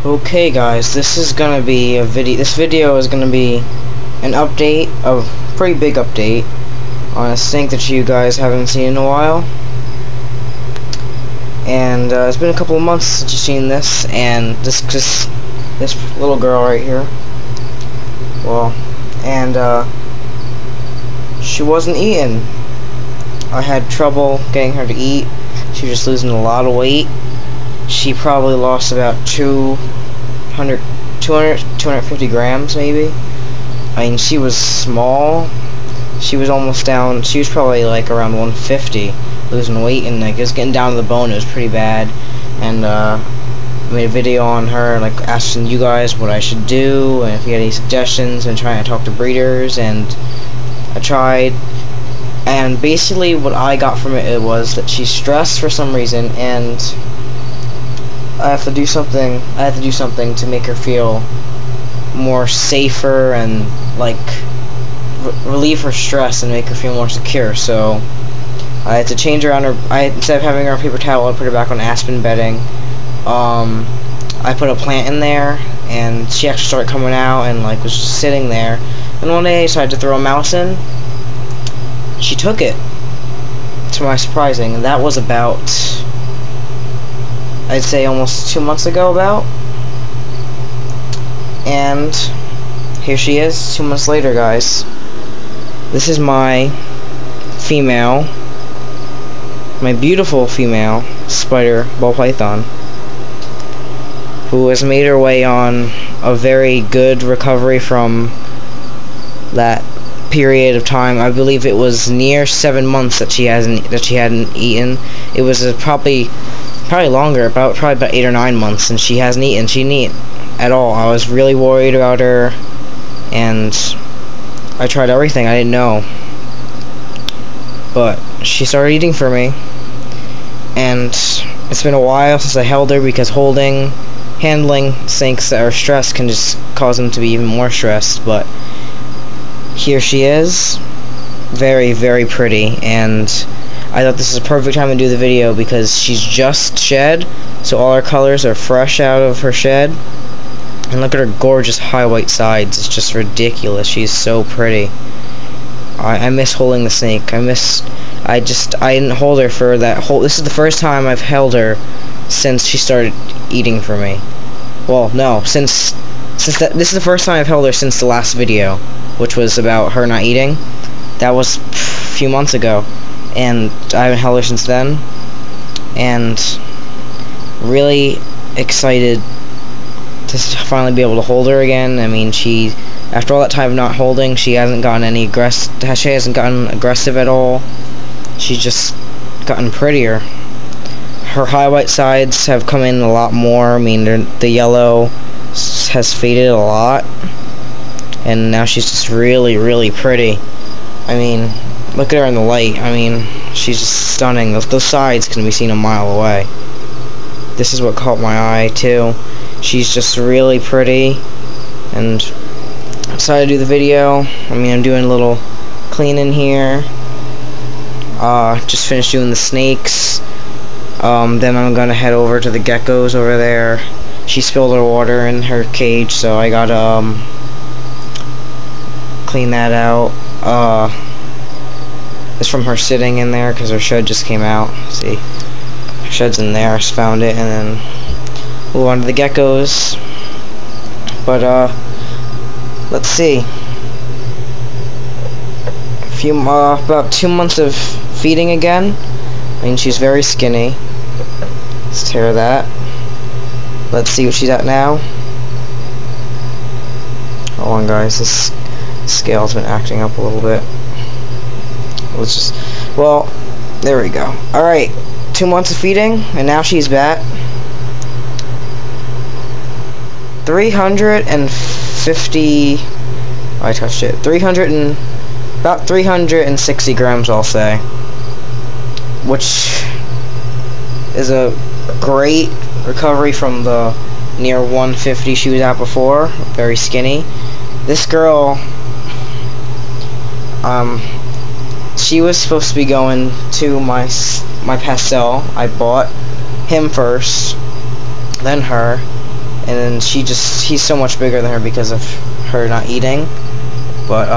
Okay guys, this is gonna be a video. This video is gonna be an update, a pretty big update on a sink that you guys haven't seen in a while. And it's been a couple of months since you've seen this, and this little girl right here. Well, and she wasn't eating. I had trouble getting her to eat. She was just losing a lot of weight. She probably lost about 250 grams maybe. I mean, she was small. She was almost down. She was probably like around 150, losing weight, and like it was getting down to the bone. It was pretty bad. And I made a video on her, like asking you guys what I should do and if you had any suggestions, and trying to talk to breeders. And I tried. And basically, what I got from it was that she's stressed for some reason, and I have to do something. I have to do something to make her feel more safer and like relieve her stress and make her feel more secure. So I had to change her on her. Instead of having her on paper towel, I put her back on aspen bedding. I put a plant in there, and she actually started coming out and like was just sitting there. And one day I decided to throw a mouse in. She took it, to my surprising, and that was about, I'd say almost 2 months ago about. And here she is 2 months later, guys. This is my female, my beautiful female spider ball python, who has made her way on a very good recovery from that period of time. I believe it was near 7 months that she hadn't eaten. It was probably longer, probably about 8 or 9 months, and she hasn't eaten. She didn't eat at all. I was really worried about her, and I tried everything. I didn't know, but she started eating for me, and it's been a while since I held her, because handling sinks that are stressed can just cause them to be even more stressed. But here she is, very, very pretty, and I thought this is a perfect time to do the video because she's just shed, so all her colors are fresh out of her shed. And look at her gorgeous high white sides. It's just ridiculous. She's so pretty. I miss holding the snake. I didn't hold her for that whole. This is the first time I've held her since she started eating for me. Well, no, this is the first time I've held her since the last video, which was about her not eating. That was a few months ago, and I haven't held her since then. And really excited to finally be able to hold her again. I mean, after all that time of not holding, she hasn't gotten aggressive at all. She's just gotten prettier. Her high white sides have come in a lot more. I mean, the yellow has faded a lot, and now she's just really, really pretty. I mean, look at her in the light. I mean, she's just stunning. Those sides can be seen a mile away. This is what caught my eye too. She's just really pretty, and I decided to do the video. I mean, I'm doing a little cleaning here. Just finished doing the snakes. Then I'm gonna head over to the geckos over there. She spilled her water in her cage, so I gotta clean that out. It's from her sitting in there because her shed just came out. See, her shed's in there. I just found it, and then move on to the geckos. But let's see. About 2 months of feeding again. I mean, she's very skinny. Let's tear that. Let's see what she's at now. Hold on, guys. This scale's been acting up a little bit. Well, there we go. Alright, 2 months of feeding, and now she's at 350. I touched it. About 360 grams, I'll say, which is a great recovery from the near 150 she was at before. Very skinny. This girl, she was supposed to be going to my pastel. I bought him first, then her, and then he's so much bigger than her because of her not eating. But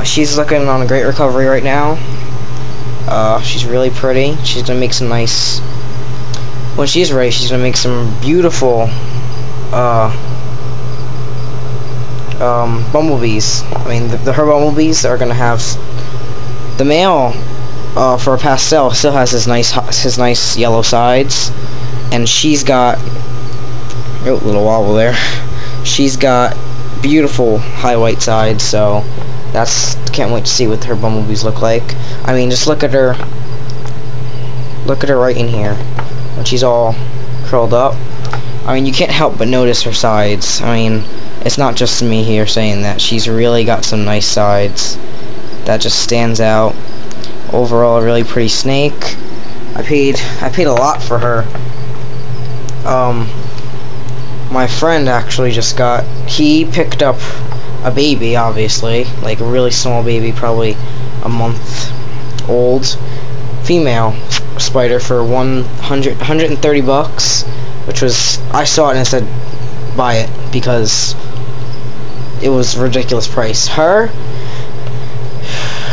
she's looking on a great recovery right now. She's really pretty. She's gonna make some nice. When she's ready, she's gonna make some beautiful bumblebees. I mean, her bumblebees are gonna have the male for a pastel still has his nice yellow sides, and she's got little wobble there. She's got beautiful high white sides, so can't wait to see what her bumblebees look like. I mean, just look at her. Look at her right in here when she's all curled up. I mean, you can't help but notice her sides. I mean, it's not just me here saying that. She's really got some nice sides. That just stands out. Overall, a really pretty snake. I paid a lot for her. My friend actually he picked up a baby, obviously, like a really small baby, probably a month old, female spider for $130, which was, I saw it and I said, buy it, because it was a ridiculous price.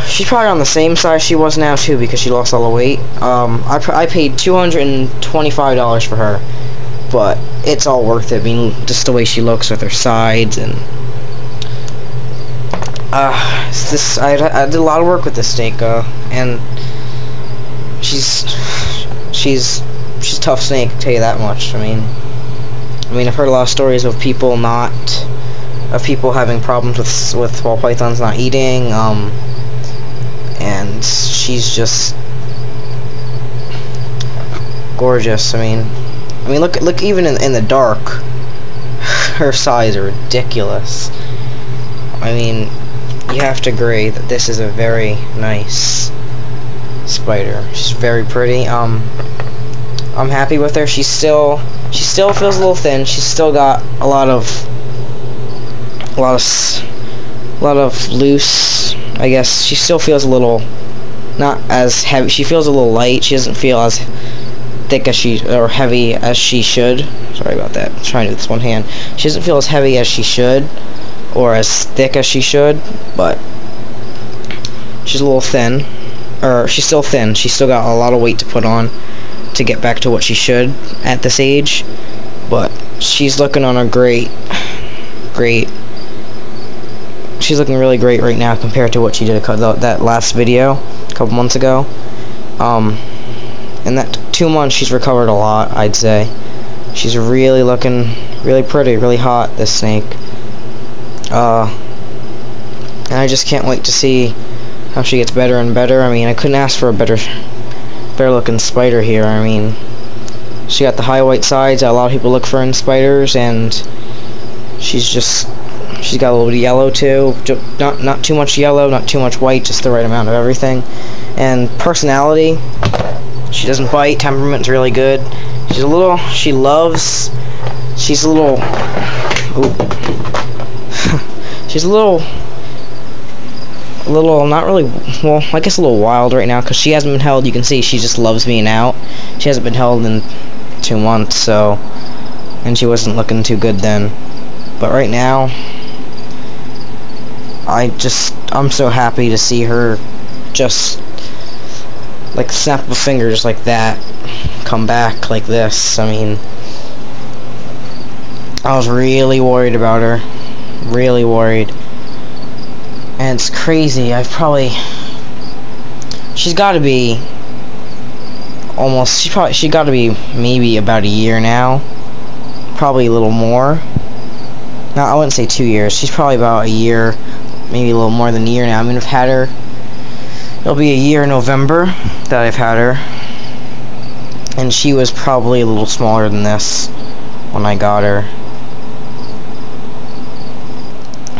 She's probably on the same size she was now too, because she lost all the weight. I paid $225 for her, but it's all worth it. I mean, just the way she looks with her sides, and I did a lot of work with this snake, and she's a tough snake, I'll tell you that much. I mean, I've heard a lot of stories of people having problems with ball pythons not eating, and she's just gorgeous. I mean, look even in the dark, her size are ridiculous. I mean, you have to agree that this is a very nice spider. She's very pretty. I'm happy with her. She still feels a little thin. She's still got a lot of loose. I guess she still feels a little not as heavy. She feels a little light. She doesn't feel as thick or heavy as she should. Sorry about that. I'm trying to do this one hand. She doesn't feel as heavy as she should, or as thick as she should, but she's a little thin. Or she's still thin. She's still got a lot of weight to put on to get back to what she should at this age, but she's looking on a great. She's looking really great right now compared to what she did that last video a couple months ago. In that 2 months, she's recovered a lot, I'd say. She's really looking really pretty, really hot, this snake. And I just can't wait to see how she gets better and better. I mean, I couldn't ask for a better looking spider here. I mean, she got the high white sides that a lot of people look for in spiders, and she's got a little bit of yellow too. Not too much yellow, not too much white, just the right amount of everything. And personality, she doesn't bite. Temperament's really good. She's a little not really, well, I guess a little wild right now, because she hasn't been held. You can see she just loves being out. She hasn't been held in 2 months, so, and she wasn't looking too good then. But right now, I'm so happy to see her just like snap of a finger, just like that, come back like this. I mean, I was really worried about her, really worried, and it's crazy. She's got to be she got to be maybe about a year now, probably a little more. No, I wouldn't say 2 years. She's probably about a year, maybe a little more than a year now. I mean, I've had her. It'll be a year in November that I've had her, and she was probably a little smaller than this when I got her.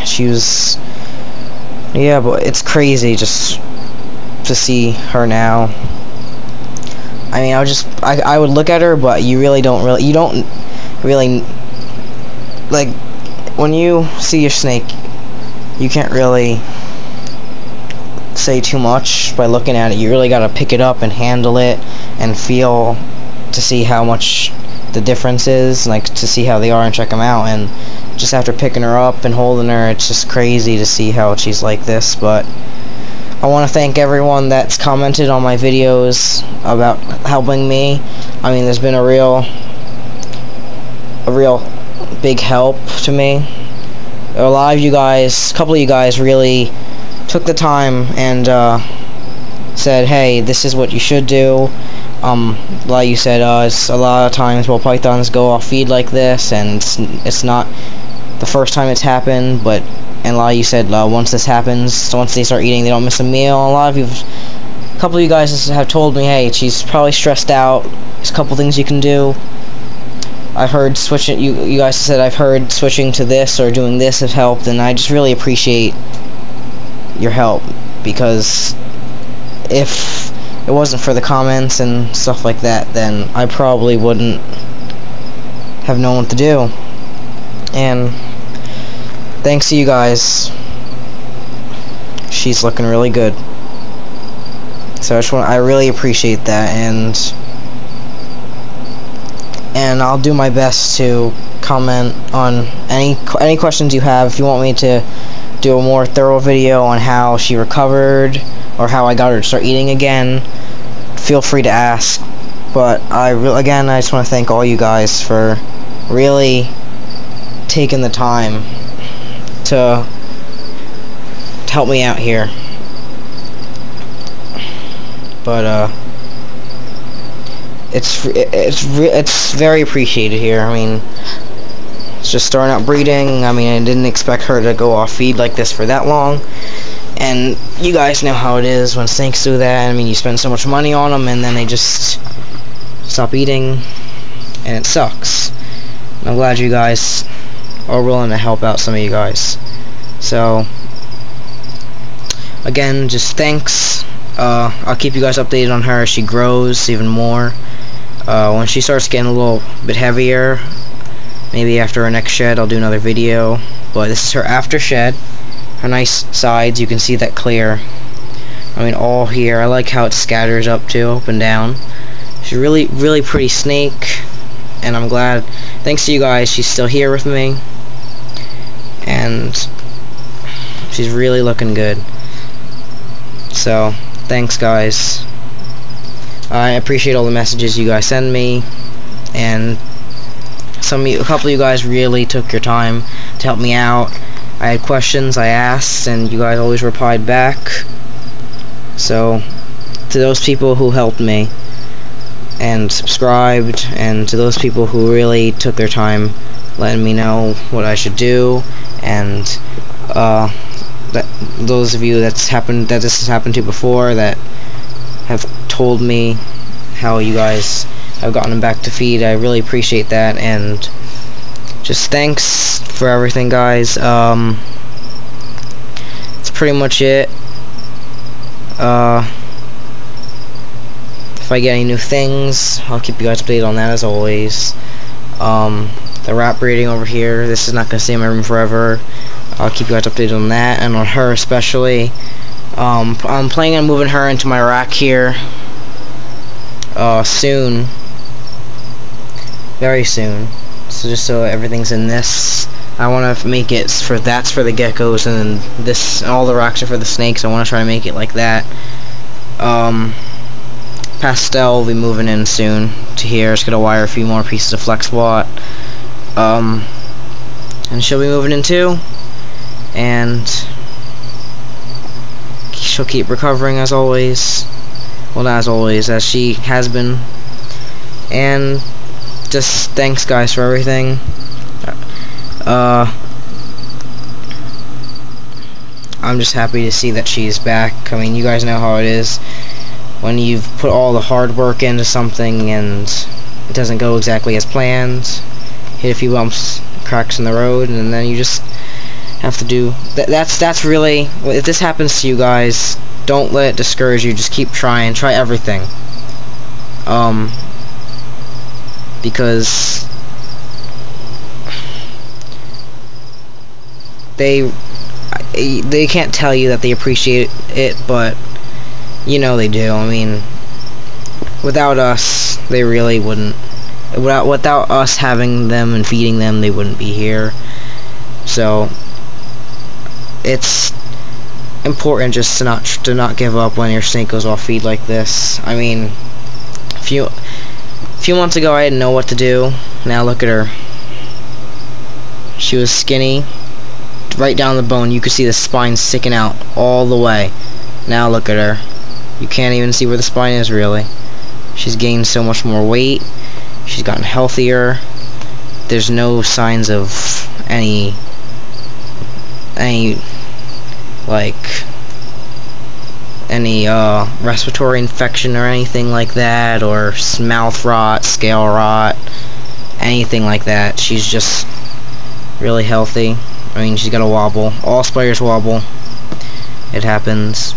She was, yeah, but it's crazy just to see her now. I mean, I would look at her, but you don't really, like, when you see your snake, you can't really say too much by looking at it. You really gotta pick it up and handle it and feel to see how much the difference is, like to see how they are and check them out. And just after picking her up and holding her, it's just crazy to see how she's like this. But I want to thank everyone that's commented on my videos about helping me. I mean, there's been a real big help to me. A lot of you guys, a couple of you guys really took the time and said, hey, this is what you should do. Like you said, it's a lot of times ball pythons go off feed like this, and it's not the first time it's happened, but and a lot of you said once this happens, so once they start eating, they don't miss a meal. A lot of you, a couple of you guys have told me, hey, she's probably stressed out. There's a couple things you can do. I've heard switching. You guys said I've heard switching to this or doing this has helped, and I just really appreciate your help, because if it wasn't for the comments and stuff like that, then I probably wouldn't have known what to do. And thanks to you guys, she's looking really good. So I really appreciate that, and I'll do my best to comment on any questions you have. If you want me to do a more thorough video on how she recovered or how I got her to start eating again, feel free to ask. But again, I just want to thank all you guys for really taking the time to help me out here. But it's very appreciated here. I mean, it's just starting out breeding. I mean, I didn't expect her to go off feed like this for that long. And you guys know how it is when snakes do that. I mean, you spend so much money on them, and then they just stop eating, and it sucks. And I'm glad you guys are willing to help out some of you guys. So, again, just thanks. I'll keep you guys updated on her as she grows even more. When she starts getting a little bit heavier, maybe after her next shed, I'll do another video. But this is her after shed. Her nice sides, you can see that clear. I mean, all here. I like how it scatters up too, up and down. She's a really pretty snake, and I'm glad. Thanks to you guys, she's still here with me, and she's really looking good. So, thanks guys. I appreciate all the messages you guys send me, and a couple of you guys really took your time to help me out. I had questions I asked, and you guys always replied back. So, to those people who helped me and subscribed, and to those people who really took their time letting me know what I should do, and those of you that this has happened to before, that have told me how you guys have gotten them back to feed, I really appreciate that. And just thanks for everything, guys. It's pretty much it. If I get any new things, I'll keep you guys updated on that as always. The rat breeding over here, this is not going to stay in my room forever. I'll keep you guys updated on that, and on her especially. I'm planning on moving her into my rack here soon, very soon. So just so everything's in this, I want to make it that's for the geckos, and then this, all the racks are for the snakes. I want to try to make it like that. Pastel will be moving in soon to here. Just gonna wire a few more pieces of flex watt, and she'll be moving in too, and she'll keep recovering as always. Well, not as always, as she has been. And just thanks guys for everything. I'm just happy to see that she's back. I mean, you guys know how it is when you've put all the hard work into something and it doesn't go exactly as planned. Hit a few bumps, cracks in the road, and then you just have to do that's really, if this happens to you guys, don't let it discourage you. Just keep trying, try everything, because they can't tell you that they appreciate it, but you know they do. I mean, without us, They really wouldn't. Without us having them and feeding them, they wouldn't be here. So it's important just to not give up when your snake goes off feed like this. I mean, a few months ago I didn't know what to do. Now look at her. She was skinny, right down the bone. You could see the spine sticking out all the way. Now look at her. You can't even see where the spine is, really. She's gained so much more weight. She's gotten healthier. There's no signs of any respiratory infection or anything like that, or mouth rot, scale rot, anything like that. She's just really healthy. I mean, she's got a wobble. All spiders wobble. It happens.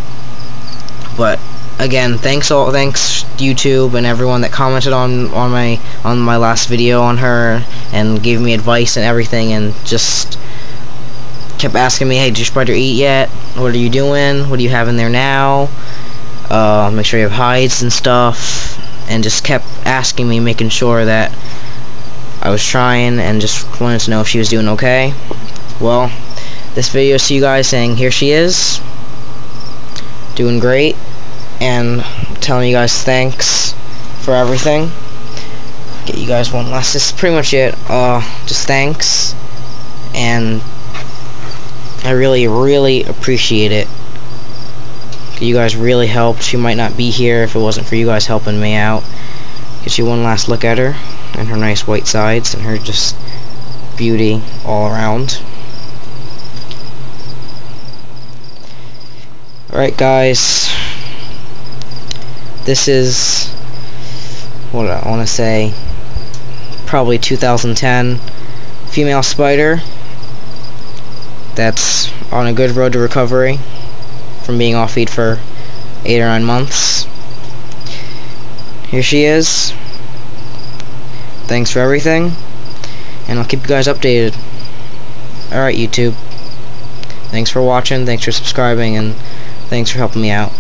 But again, thanks YouTube and everyone that commented on my last video on her and gave me advice and everything, and just kept asking me, hey, did your spider eat yet? What are you doing? What do you have in there now? Make sure you have hides and stuff, and just kept asking me, making sure that I was trying, and just wanted to know if she was doing okay. Well, this video is to you guys saying here she is, doing great, and telling you guys thanks for everything. Get you guys one last. This is pretty much it. Just thanks, and I really appreciate it. You guys really helped. She might not be here if it wasn't for you guys helping me out. Get you one last look at her and her nice white sides and her just beauty all around. Alright guys, this is what I want to say, probably 2010 female spider that's on a good road to recovery from being off feed for 8 or 9 months. Here she is. Thanks for everything, and I'll keep you guys updated. Alright YouTube, thanks for watching, thanks for subscribing, and thanks for helping me out.